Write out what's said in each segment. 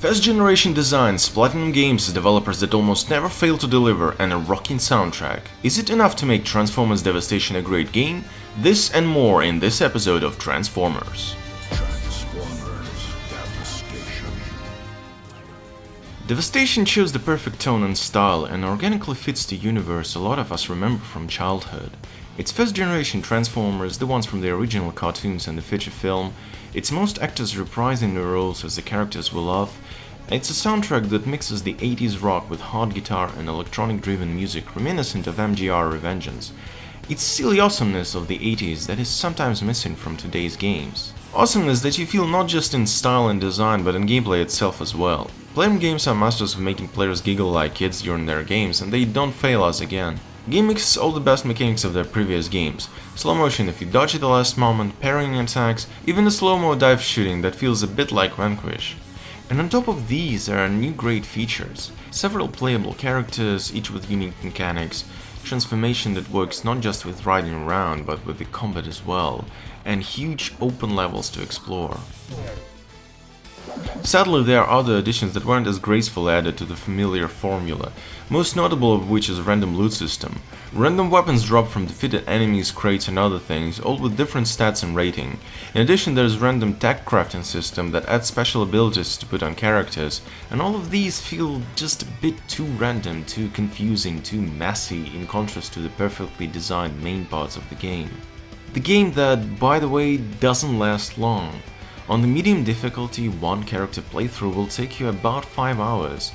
First-generation designs, PlatinumGames, developers that almost never fail to deliver, and a rocking soundtrack. Is it enough to make Transformers Devastation a great game? This and more in this episode of Transformers. Devastation chose the perfect tone and style and organically fits the universe a lot of us remember from childhood. Its first-generation Transformers, the ones from the original cartoons and the feature film, its most actors reprising their roles as the characters we love, and it's a soundtrack that mixes the 80s rock with hard guitar and electronic-driven music reminiscent of MGR Revengeance. It's silly awesomeness of the 80s that is sometimes missing from today's games. Awesomeness that you feel not just in style and design but in gameplay itself as well. PlatinumGames are masters of making players giggle like kids during their games, and they don't fail us again. The game mixes all the best mechanics of their previous games. Slow motion if you dodge at the last moment, parrying attacks, even the slow-mo dive shooting that feels a bit like Vanquish. And on top of these there are new great features. Several playable characters, each with unique mechanics, transformation that works not just with riding around but with the combat as well, and huge open levels to explore. Sadly, there are other additions that weren't as gracefully added to the familiar formula, most notable of which is a random loot system. Random weapons drop from defeated enemies, crates and other things, all with different stats and rating. In addition, there's random tech crafting system that adds special abilities to put on characters, and all of these feel just a bit too random, too confusing, too messy in contrast to the perfectly designed main parts of the game. The game that, by the way, doesn't last long. On the medium difficulty, one character playthrough will take you about 5 hours.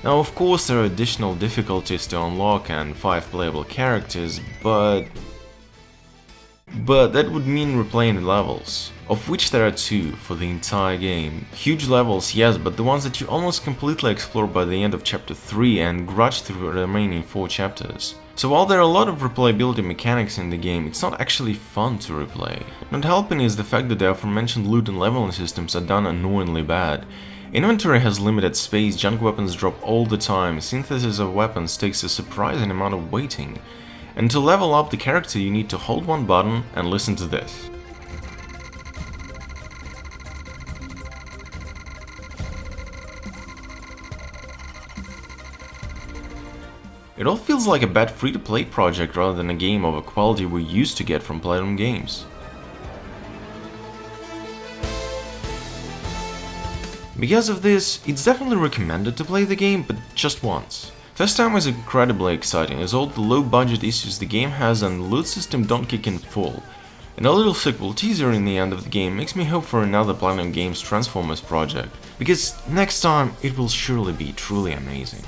Now of course there are additional difficulties to unlock and 5 playable characters, but that would mean replaying the levels, of which there are 2 for the entire game. Huge levels, yes, but the ones that you almost completely explore by the end of chapter 3 and grudge through the remaining 4 chapters. So while there are a lot of replayability mechanics in the game, it's not actually fun to replay. Not helping is the fact that the aforementioned loot and leveling systems are done annoyingly bad. Inventory has limited space, junk weapons drop all the time, synthesis of weapons takes a surprising amount of waiting. And to level up the character you need to hold one button and listen to this. It all feels like a bad free-to-play project rather than a game of a quality we used to get from PlatinumGames. Because of this, it's definitely recommended to play the game, but just once. First time is incredibly exciting, as all the low-budget issues the game has and the loot system don't kick in full. And a little sequel teaser in the end of the game makes me hope for another PlatinumGames Transformers project, because next time it will surely be truly amazing.